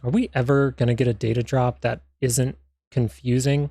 Are we ever going to get a data drop that isn't confusing?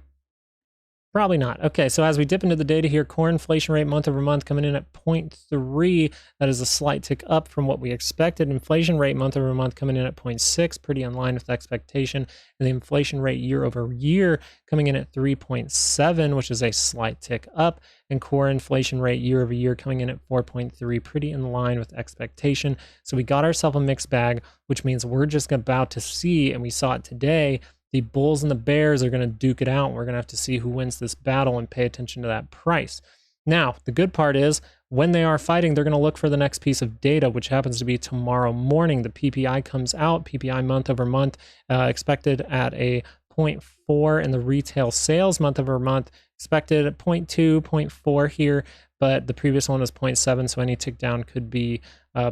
Probably not. Okay, so as we dip into the data here, core inflation rate month over month coming in at 0.3. That is a slight tick up from what we expected. Inflation rate month over month coming in at 0.6, pretty in line with expectation. And the inflation rate year over year coming in at 3.7, which is a slight tick up. And core inflation rate year over year coming in at 4.3, pretty in line with expectation. So we got ourselves a mixed bag, which means we're just about to see, and we saw it today, the bulls and the bears are going to duke it out. We're going to have to see who wins this battle and pay attention to that price. Now, the good part is when they are fighting, they're going to look for the next piece of data, which happens to be tomorrow morning. The PPI comes out, PPI month over month, expected at a 0.4 in the retail sales month over month, expected at 0.2, 0.4 here, but the previous one was 0.7, so any tick down could be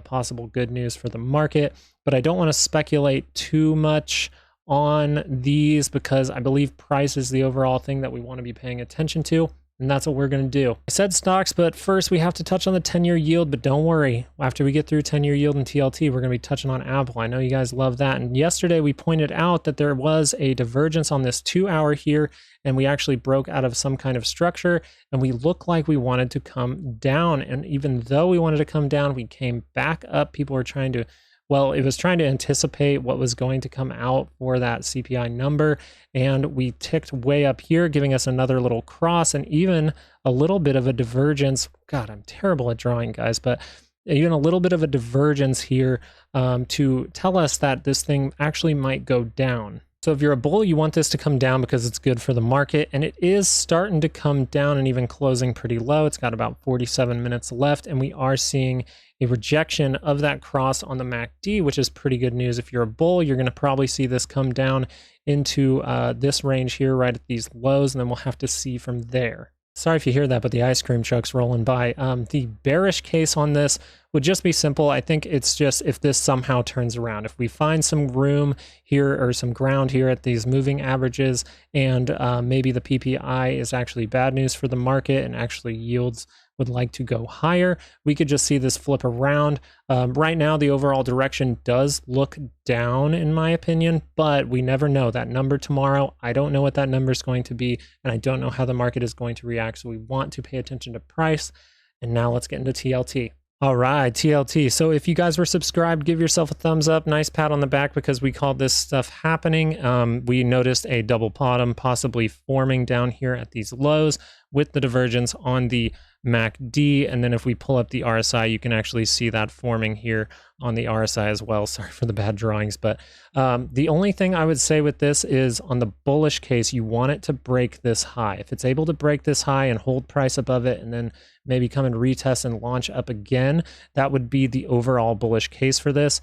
possible good news for the market. But I don't want to speculate too much on these because I believe price is the overall thing that we want to be paying attention to, and that's what we're going to do. I said stocks, but first we have to touch on the 10-year yield, but don't worry. After we get through 10-year yield and TLT, we're going to be touching on Apple. I know you guys love that, and yesterday we pointed out that there was a divergence on this 2-hour here, and we actually broke out of some kind of structure, and we looked like we wanted to come down, and even though we wanted to come down, we came back up. People were trying to it was trying to anticipate what was going to come out for that CPI number, and we ticked way up here, giving us another little cross and even a little bit of a divergence. God, I'm terrible at drawing, guys, but even a little bit of a divergence here to tell us that this thing actually might go down. So if you're a bull, you want this to come down because it's good for the market, and it is starting to come down and even closing pretty low. It's got about 47 minutes left, and we are seeing a rejection of that cross on the MACD, which is pretty good news. If you're a bull, you're going to probably see this come down into this range here, right at these lows, and then we'll have to see from there. Sorry if you hear that, but the ice cream truck's rolling by. The bearish case on this would just be simple. I think it's just if this somehow turns around. If we find some room here or some ground here at these moving averages, and maybe the PPI is actually bad news for the market and actually yields would like to go higher, we could just see this flip around. Right now, the overall direction does look down, in my opinion, but we never know. That number tomorrow, I don't know what that number is going to be, and I don't know how the market is going to react, so we want to pay attention to price. And now let's get into TLT. All right, TLT. So if you guys were subscribed, give yourself a thumbs up. Nice pat on the back because we called this stuff happening. We noticed a double bottom possibly forming down here at these lows with the divergence on the MACD, and then if we pull up the RSI, you can actually see that forming here on the RSI as well. Sorry for the bad drawings, but the only thing I would say with this is on the bullish case, you want it to break this high. If it's able to break this high and hold price above it and then maybe come and retest and launch up again, that would be the overall bullish case for this.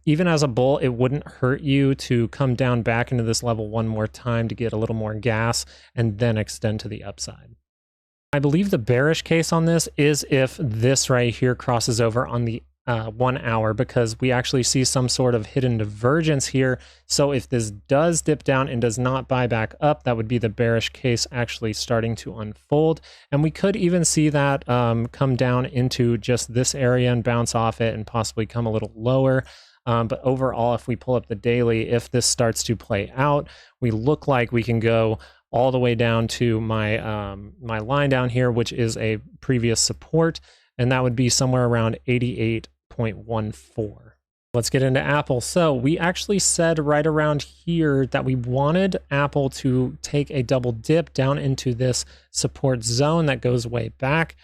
Even as a bull, it wouldn't hurt you to come down back into this level one more time to get a little more gas and then extend to the upside. I believe the bearish case on this is if this right here crosses over on the 1 hour, because we actually see some sort of hidden divergence here. So if this does dip down and does not buy back up, that would be the bearish case actually starting to unfold. And we could even see that come down into just this area and bounce off it and possibly come a little lower. But overall, if we pull up the daily, if this starts to play out, we look like we can go all the way down to my my line down here, which is a previous support, and that would be somewhere around 88.14. Let's get into Apple. So we actually said right around here that we wanted Apple to take a double dip down into this support zone that goes way back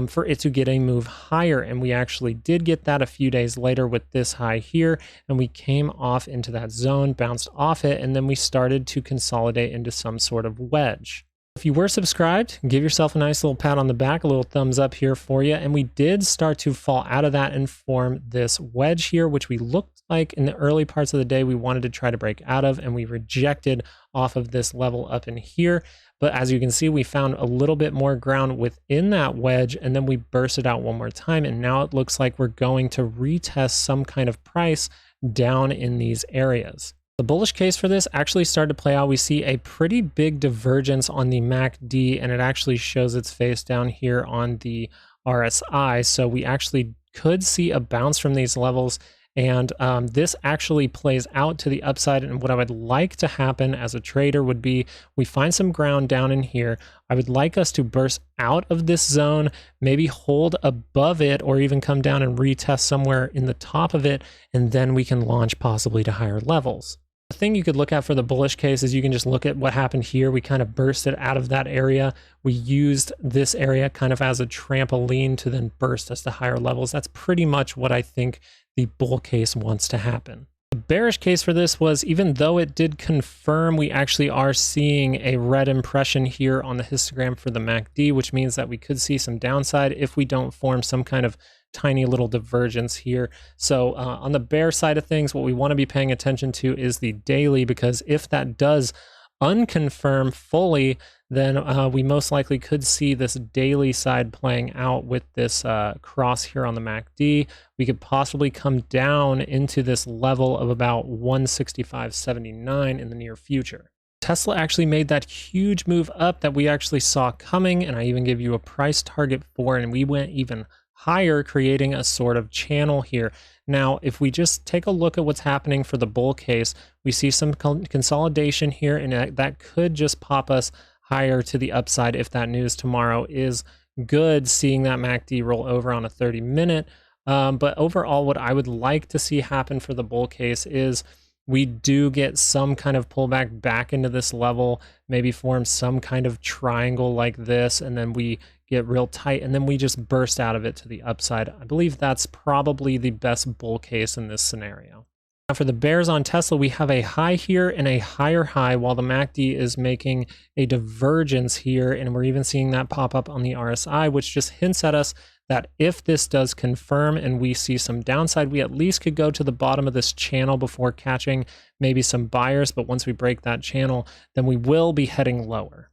for it to get a move higher. And we actually did get that a few days later with this high here. And we came off into that zone, bounced off it, and then we started to consolidate into some sort of wedge. If you were subscribed, give yourself a nice little pat on the back, a little thumbs up here for you. And we did start to fall out of that and form this wedge here, which we looked like in the early parts of the day we wanted to try to break out of, and we rejected off of this level up in here. But as you can see, we found a little bit more ground within that wedge, and then we burst it out one more time. And now it looks like we're going to retest some kind of price down in these areas. The bullish case for this actually started to play out. We see a pretty big divergence on the MACD, and it actually shows its face down here on the RSI. So we actually could see a bounce from these levels And this actually plays out to the upside. And what I would like to happen as a trader would be we find some ground down in here. I would like us to burst out of this zone, maybe hold above it, or even come down and retest somewhere in the top of it, and then we can launch possibly to higher levels. The thing you could look at for the bullish case is you can just look at what happened here. We kind of bursted out of that area. We used this area kind of as a trampoline to then burst us to higher levels. That's pretty much what I think the bull case wants to happen. The bearish case for this was, even though it did confirm, we actually are seeing a red impression here on the histogram for the MACD, which means that we could see some downside if we don't form some kind of tiny little divergence here. So on the bear side of things, what we want to be paying attention to is the daily, because if that does unconfirm fully, then we most likely could see this daily side playing out with this cross here on the MACD. We could possibly come down into this level of about 165.79 in the near future. Tesla actually made that huge move up that we actually saw coming, and I even gave you a price target for, and we went even higher, creating a sort of channel here. Now, if we just take a look at what's happening for the bull case, we see some consolidation here, and that could just pop us higher to the upside if that news tomorrow is good, seeing that MACD roll over on a 30-minute. But overall, what I would like to see happen for the bull case is we do get some kind of pullback back into this level, maybe form some kind of triangle like this, and then we get real tight, and then we just burst out of it to the upside. I believe that's probably the best bull case in this scenario. Now for the bears on Tesla, we have a high here and a higher high, while the MACD is making a divergence here, and we're even seeing that pop up on the RSI, which just hints at us that if this does confirm and we see some downside, we at least could go to the bottom of this channel before catching maybe some buyers. But once we break that channel, then we will be heading lower.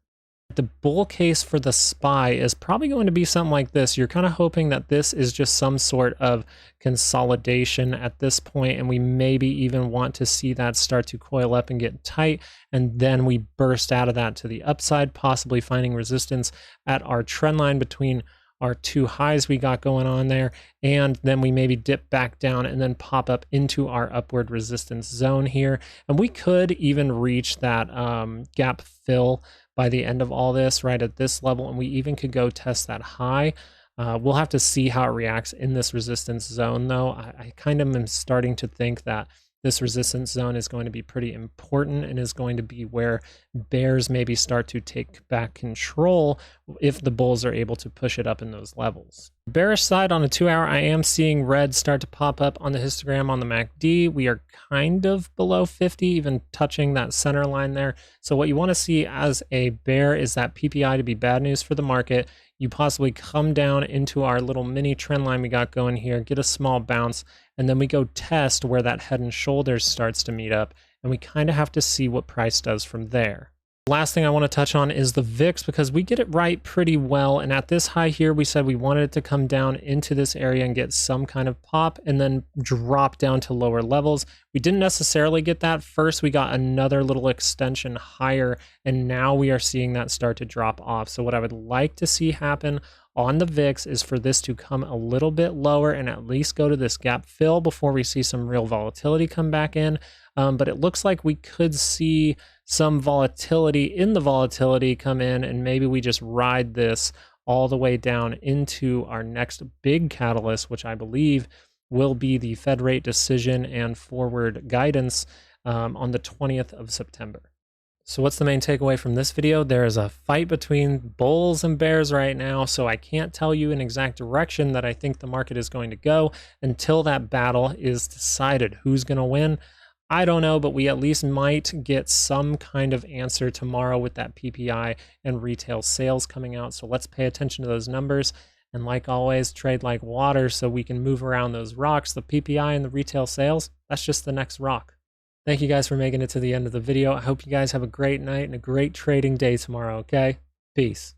The bull case for the SPY is probably going to be something like this. You're kind of hoping that this is just some sort of consolidation at this point, and we maybe even want to see that start to coil up and get tight, and then we burst out of that to the upside, possibly finding resistance at our trend line between our two highs we got going on there, and then we maybe dip back down and then pop up into our upward resistance zone here. And we could even reach that gap fill by the end of all this, right at this level, and we even could go test that high. We'll have to see how it reacts in this resistance zone, though. I kind of am starting to think that this resistance zone is going to be pretty important and is going to be where bears maybe start to take back control if the bulls are able to push it up in those levels. Bearish side on a 2-hour, I am seeing red start to pop up on the histogram on the MACD. We are kind of below 50, even touching that center line there. So what you want to see as a bear is that PPI to be bad news for the market. You possibly come down into our little mini trend line we got going here, get a small bounce, and then we go test where that head and shoulders starts to meet up, and we kind of have to see what price does from there. Last thing I want to touch on is the VIX, because we get it right pretty well, and at this high here we said we wanted it to come down into this area and get some kind of pop and then drop down to lower levels. We didn't necessarily get that. First we got another little extension higher, and now we are seeing that start to drop off. So what I would like to see happen on the VIX is for this to come a little bit lower and at least go to this gap fill before we see some real volatility come back in. But it looks like we could see some volatility in the volatility come in, and maybe we just ride this all the way down into our next big catalyst, which I believe will be the Fed rate decision and forward guidance on the 20th of September. So what's the main takeaway from this video? There is a fight between bulls and bears right now, so I can't tell you an exact direction that I think the market is going to go until that battle is decided. Who's going to win? I don't know, but we at least might get some kind of answer tomorrow with that PPI and retail sales coming out. So let's pay attention to those numbers. And like always, trade like water so we can move around those rocks. The PPI and the retail sales, that's just the next rock. Thank you guys for making it to the end of the video. I hope you guys have a great night and a great trading day tomorrow, okay? Peace.